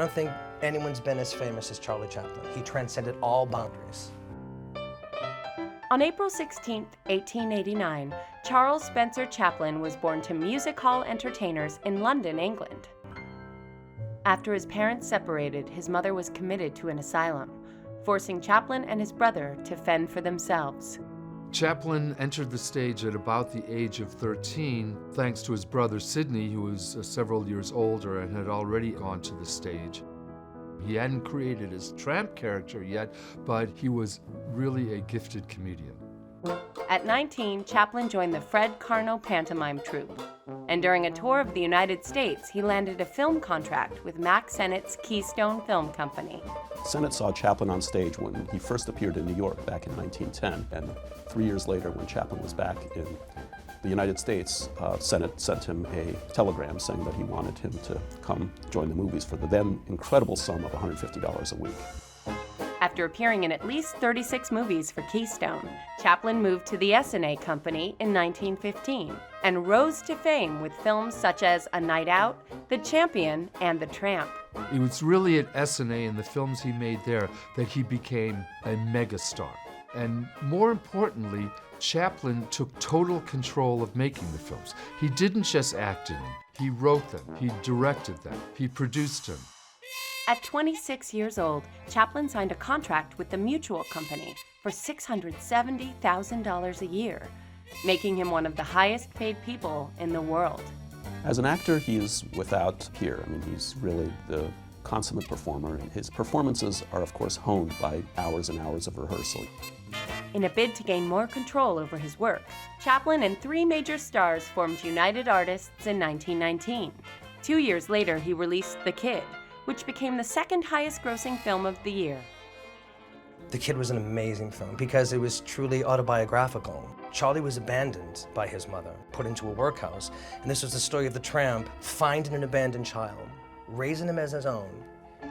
don't think anyone's been as famous as Charlie Chaplin. He transcended all boundaries. On April 16, 1889, Charles Spencer Chaplin was born to music hall entertainers in London, England. After his parents separated, his mother was committed to an asylum, forcing Chaplin and his brother to fend for themselves. Chaplin entered the stage at about the age of 13, thanks to his brother Sidney, who was several years older and had already gone to the stage. He hadn't created his tramp character yet, but he was really a gifted comedian. At 19, Chaplin joined the Fred Carnot pantomime troupe, and during a tour of the United States, he landed a film contract with Mack Sennett's Keystone Film Company. Sennett saw Chaplin on stage when he first appeared in New York back in 1910, and 3 years later, when Chaplin was back in the United States, Sennett sent him a telegram saying that he wanted him to come join the movies for the then incredible sum of $150 a week. After appearing in at least 36 movies for Keystone, Chaplin moved to the S&A Company in 1915 and rose to fame with films such as A Night Out, The Champion, and The Tramp. It was really at S&A and the films he made there that he became a megastar. And more importantly, Chaplin took total control of making the films. He didn't just act in them. He wrote them, he directed them, he produced them. At 26 years old, Chaplin signed a contract with the Mutual Company for $670,000 a year, making him one of the highest paid people in the world. As an actor, he is without peer. I mean, he's really the consummate performer. His performances are, of course, honed by hours and hours of rehearsal. In a bid to gain more control over his work, Chaplin and 3 major stars formed United Artists in 1919. 2 years later, he released The Kid, which became the second highest grossing film of the year. The Kid was an amazing film because it was truly autobiographical. Charlie was abandoned by his mother, put into a workhouse, and this was the story of the tramp finding an abandoned child, raising him as his own,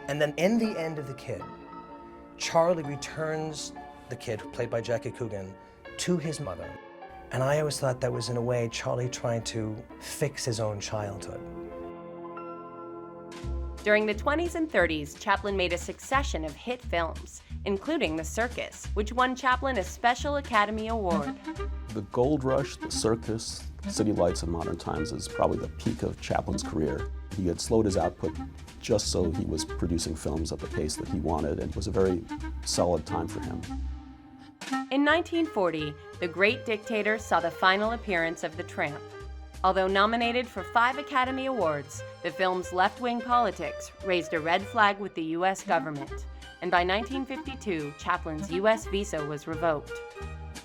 and then in the end of The Kid, Charlie returns the kid, played by Jackie Coogan, to his mother. And I always thought that was, in a way, Charlie trying to fix his own childhood. During the 20s and 30s, Chaplin made a succession of hit films, including The Circus, which won Chaplin a Special Academy Award. The Gold Rush, The Circus, City Lights, and Modern Times is probably the peak of Chaplin's career. He had slowed his output just so he was producing films at the pace that he wanted, and it was a very solid time for him. In 1940, The Great Dictator saw the final appearance of the Tramp. Although nominated for 5 Academy Awards, the film's left-wing politics raised a red flag with the U.S. government, and by 1952, Chaplin's U.S. visa was revoked.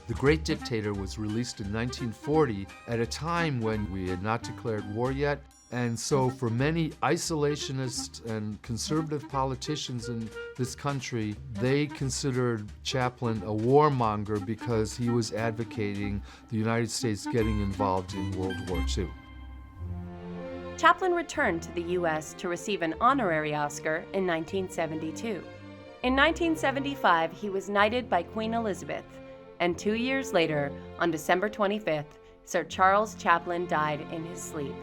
The Great Dictator was released in 1940 at a time when we had not declared war yet, and so for many isolationist and conservative politicians in this country, they considered Chaplin a warmonger because he was advocating the United States getting involved in World War II. Chaplin returned to the U.S. to receive an honorary Oscar in 1972. In 1975, he was knighted by Queen Elizabeth, and 2 years later, on December 25th, Sir Charles Chaplin died in his sleep.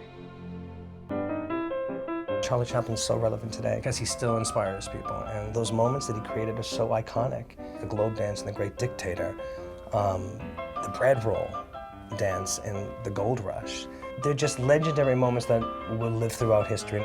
Charlie Chaplin's so relevant today because he still inspires people, and those moments that he created are so iconic. The Globe Dance and The Great Dictator, the bread roll dance and the Gold Rush. They're just legendary moments that will live throughout history.